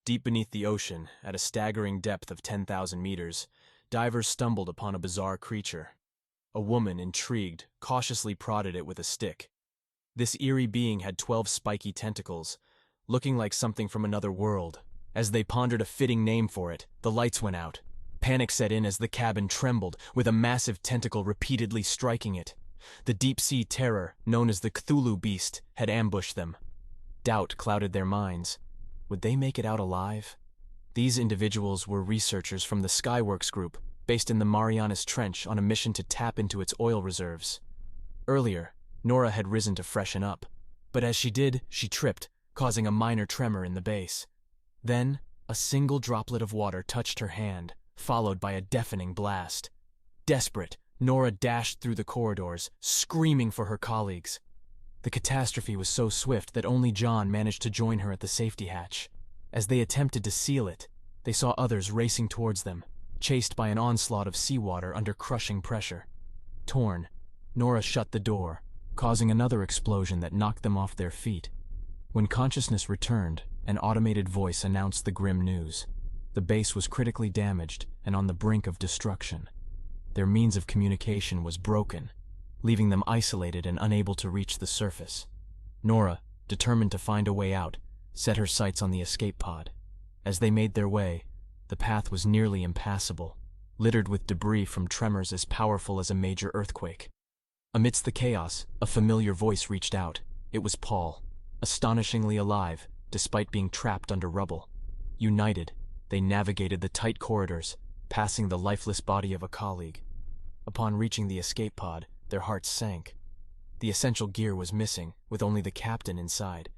Deep beneath the ocean, at a staggering depth of 10,000 meters, divers stumbled upon a bizarre creature. A woman, intrigued, cautiously prodded it with a stick. This eerie being had 12 spiky tentacles, looking like something from another world. As they pondered a fitting name for it, the lights went out. Panic set in as the cabin trembled, with a massive tentacle repeatedly striking it. The deep-sea terror, known as the Cthulhu beast, had ambushed them. Doubt clouded their minds. Would they make it out alive? These individuals were researchers from the Skyye Group, based in the Marianas Trench on a mission to tap into its oil reserves. Earlier, Nora had risen to freshen up, but as she did, she tripped, causing a minor tremor in the base. Then, a single droplet of water touched her hand, followed by a deafening blast. Desperate, Nora dashed through the corridors, screaming for her colleagues. The catastrophe was so swift that only John managed to join her at the safety hatch. As they attempted to seal it, they saw others racing towards them, chased by an onslaught of seawater under crushing pressure. Torn, Nora shut the door, causing another explosion that knocked them off their feet. When consciousness returned, an automated voice announced the grim news. The base was critically damaged and on the brink of destruction. Their means of communication was broken, leaving them isolated and unable to reach the surface. Nora, determined to find a way out, set her sights on the escape pod. As they made their way, the path was nearly impassable, littered with debris from tremors as powerful as a major earthquake. Amidst the chaos, a familiar voice reached out. It was Paul, astonishingly alive, despite being trapped under rubble. United, they navigated the tight corridors, passing the lifeless body of a colleague. Upon reaching the escape pod, their hearts sank. The essential gear was missing, with only the captain inside.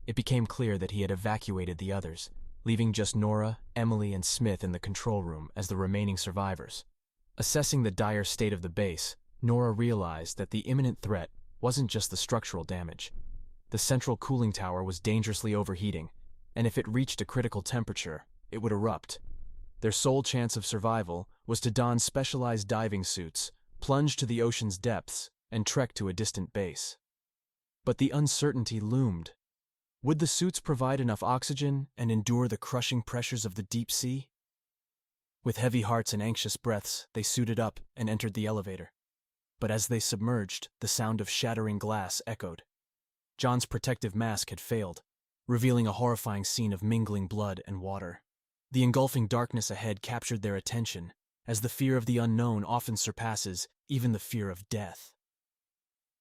It became clear that he had evacuated the others, leaving just Nora, Emily, and Smith in the control room as the remaining survivors. Assessing the dire state of the base, Nora realized that the imminent threat wasn't just the structural damage. The central cooling tower was dangerously overheating, and if it reached a critical temperature, it would erupt. Their sole chance of survival was to don specialized diving suits, plunge to the ocean's depths, and trek to a distant base. But the uncertainty loomed. Would the suits provide enough oxygen and endure the crushing pressures of the deep sea? With heavy hearts and anxious breaths, they suited up and entered the elevator. But as they submerged, the sound of shattering glass echoed. John's protective mask had failed, revealing a horrifying scene of mingling blood and water. The engulfing darkness ahead captured their attention, as the fear of the unknown often surpasses even the fear of death.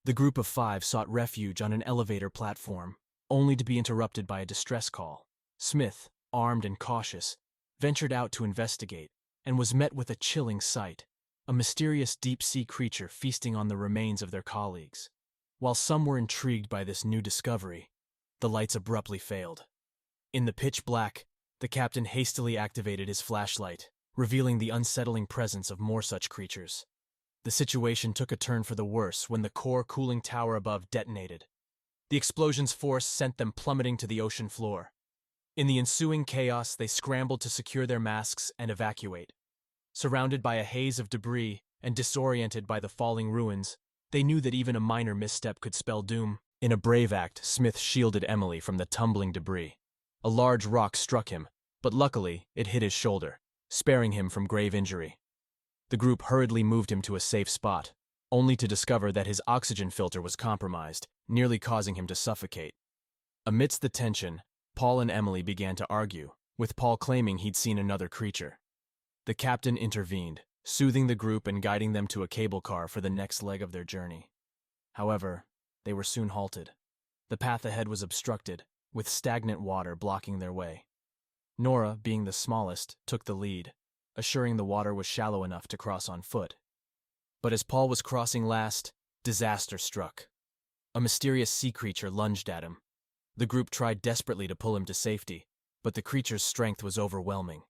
The group of 5 sought refuge on an elevator platform, only to be interrupted by a distress call. Smith, armed and cautious, ventured out to investigate, and was met with a chilling sight: a mysterious deep-sea creature feasting on the remains of their colleagues. While some were intrigued by this new discovery, the lights abruptly failed. In the pitch black, the captain hastily activated his flashlight, revealing the unsettling presence of more such creatures. The situation took a turn for the worse when the core cooling tower above detonated. The explosion's force sent them plummeting to the ocean floor. In the ensuing chaos, they scrambled to secure their masks and evacuate. Surrounded by a haze of debris and disoriented by the falling ruins, they knew that even a minor misstep could spell doom. In a brave act, Smith shielded Emily from the tumbling debris. A large rock struck him, but luckily it hit his shoulder, sparing him from grave injury. The group hurriedly moved him to a safe spot, only to discover that his oxygen filter was compromised, nearly causing him to suffocate. Amidst the tension, Paul and Emily began to argue, with Paul claiming he'd seen another creature. The captain intervened, soothing the group and guiding them to a cable car for the next leg of their journey. However, they were soon halted. The path ahead was obstructed, with stagnant water blocking their way. Nora, being the smallest, took the lead, assuring the water was shallow enough to cross on foot. But as Paul was crossing last, disaster struck. A mysterious sea creature lunged at him. The group tried desperately to pull him to safety, but the creature's strength was overwhelming.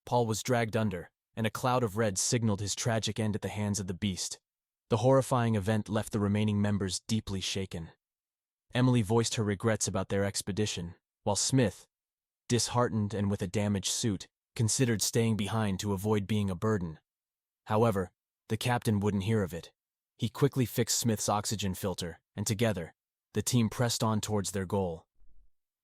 Paul was dragged under, and a cloud of red signaled his tragic end at the hands of the beast. The horrifying event left the remaining members deeply shaken. Emily voiced her regrets about their expedition, while Smith, disheartened and with a damaged suit, considered staying behind to avoid being a burden. However, the captain wouldn't hear of it. He quickly fixed Smith's oxygen filter, and together, the team pressed on towards their goal.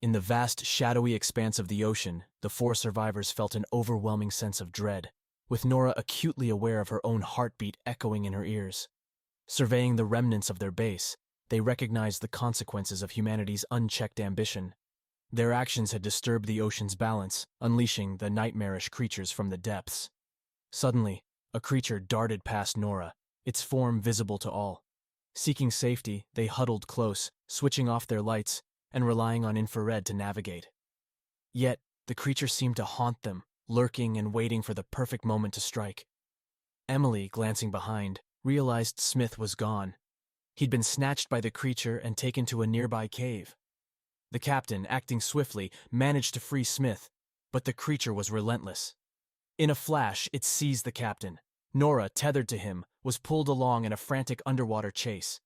In the vast, shadowy expanse of the ocean, the four survivors felt an overwhelming sense of dread, with Nora acutely aware of her own heartbeat echoing in her ears. Surveying the remnants of their base, they recognized the consequences of humanity's unchecked ambition. Their actions had disturbed the ocean's balance, unleashing the nightmarish creatures from the depths. Suddenly, a creature darted past Nora, its form visible to all. Seeking safety, they huddled close, switching off their lights and relying on infrared to navigate. Yet, the creature seemed to haunt them, lurking and waiting for the perfect moment to strike. Emily, glancing behind, realized Smith was gone. He'd been snatched by the creature and taken to a nearby cave. The captain, acting swiftly, managed to free Smith, but the creature was relentless. In a flash, it seized the captain. Nora, tethered to him, was pulled along in a frantic underwater chase.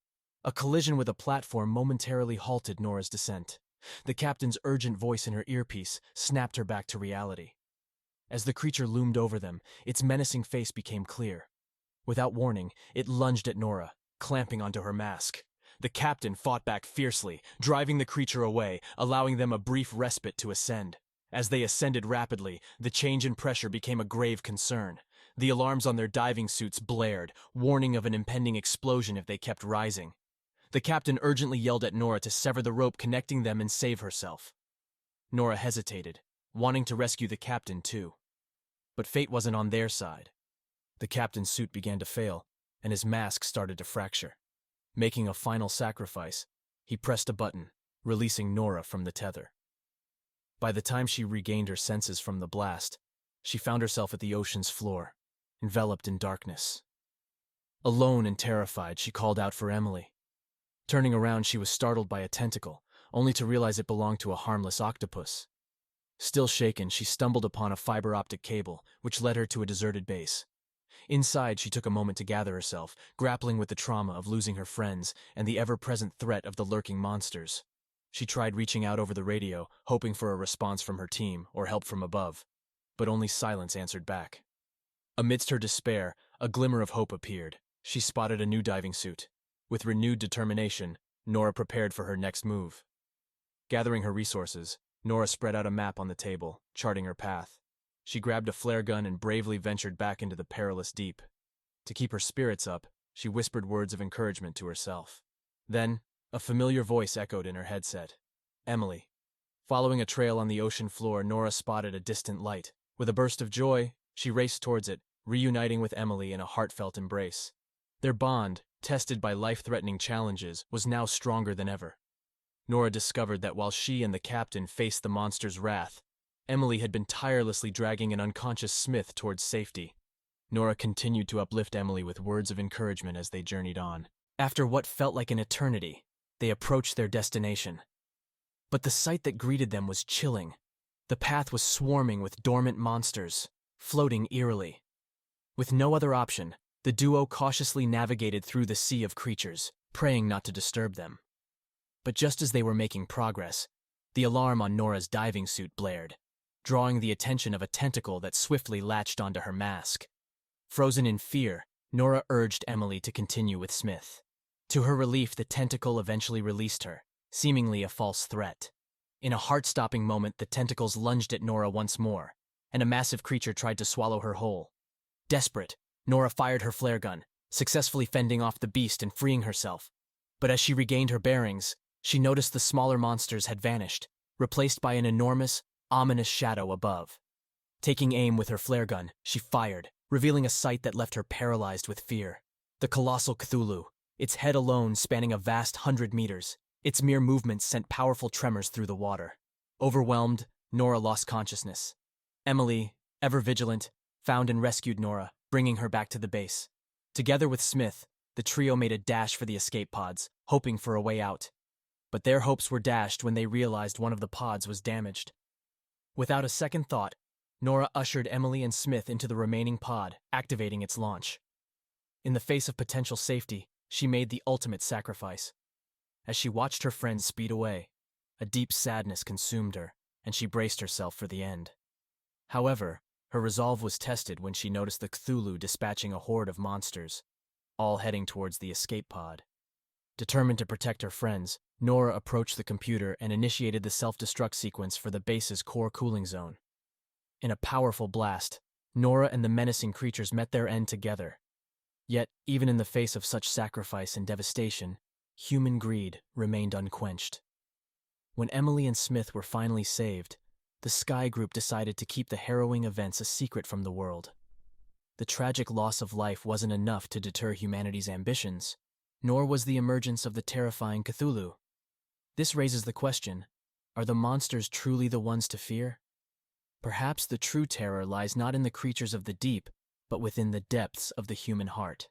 A collision with a platform momentarily halted Nora's descent. The captain's urgent voice in her earpiece snapped her back to reality. As the creature loomed over them, its menacing face became clear. Without warning, it lunged at Nora, clamping onto her mask. The captain fought back fiercely, driving the creature away, allowing them a brief respite to ascend. As they ascended rapidly, the change in pressure became a grave concern. The alarms on their diving suits blared, warning of an impending explosion if they kept rising. The captain urgently yelled at Nora to sever the rope connecting them and save herself. Nora hesitated, wanting to rescue the captain too. But fate wasn't on their side. The captain's suit began to fail, and his mask started to fracture. Making a final sacrifice, he pressed a button, releasing Nora from the tether. By the time she regained her senses from the blast, she found herself at the ocean's floor, enveloped in darkness. Alone and terrified, she called out for Emily. Turning around, she was startled by a tentacle, only to realize it belonged to a harmless octopus. Still shaken, she stumbled upon a fiber optic cable, which led her to a deserted base. Inside, she took a moment to gather herself, grappling with the trauma of losing her friends and the ever-present threat of the lurking monsters. She tried reaching out over the radio, hoping for a response from her team or help from above, but only silence answered back. Amidst her despair, a glimmer of hope appeared. She spotted a new diving suit. With renewed determination, Nora prepared for her next move. Gathering her resources, Nora spread out a map on the table, charting her path. She grabbed a flare gun and bravely ventured back into the perilous deep. To keep her spirits up, she whispered words of encouragement to herself. Then, a familiar voice echoed in her headset. Emily. Following a trail on the ocean floor, Nora spotted a distant light. With a burst of joy, she raced towards it, reuniting with Emily in a heartfelt embrace. Their bond, tested by life-threatening challenges, was now stronger than ever. Nora discovered that while she and the captain faced the monster's wrath, Emily had been tirelessly dragging an unconscious Smith towards safety. Nora continued to uplift Emily with words of encouragement as they journeyed on. After what felt like an eternity, they approached their destination. But the sight that greeted them was chilling. The path was swarming with dormant monsters, floating eerily. With no other option, the duo cautiously navigated through the sea of creatures, praying not to disturb them. But just as they were making progress, the alarm on Nora's diving suit blared, drawing the attention of a tentacle that swiftly latched onto her mask. Frozen in fear, Nora urged Emily to continue with Smith. To her relief, the tentacle eventually released her, seemingly a false threat. In a heart-stopping moment, the tentacles lunged at Nora once more, and a massive creature tried to swallow her whole. Desperate, Nora fired her flare gun, successfully fending off the beast and freeing herself. But as she regained her bearings, she noticed the smaller monsters had vanished, replaced by an enormous, ominous shadow above. Taking aim with her flare gun, she fired, revealing a sight that left her paralyzed with fear. The colossal Cthulhu, its head alone spanning a vast 100 meters, its mere movements sent powerful tremors through the water. Overwhelmed, Nora lost consciousness. Emily, ever vigilant, found and rescued Nora, bringing her back to the base. Together with Smith, the trio made a dash for the escape pods, hoping for a way out. But their hopes were dashed when they realized one of the pods was damaged. Without a second thought, Nora ushered Emily and Smith into the remaining pod, activating its launch. In the face of potential safety, she made the ultimate sacrifice. As she watched her friends speed away, a deep sadness consumed her, and she braced herself for the end. However, her resolve was tested when she noticed the Cthulhu dispatching a horde of monsters, all heading towards the escape pod. Determined to protect her friends, Nora approached the computer and initiated the self-destruct sequence for the base's core cooling zone. In a powerful blast, Nora and the menacing creatures met their end together. Yet, even in the face of such sacrifice and devastation, human greed remained unquenched. When Emily and Smith were finally saved, the Skyye Group decided to keep the harrowing events a secret from the world. The tragic loss of life wasn't enough to deter humanity's ambitions, nor was the emergence of the terrifying Cthulhu. This raises the question, are the monsters truly the ones to fear? Perhaps the true terror lies not in the creatures of the deep, but within the depths of the human heart.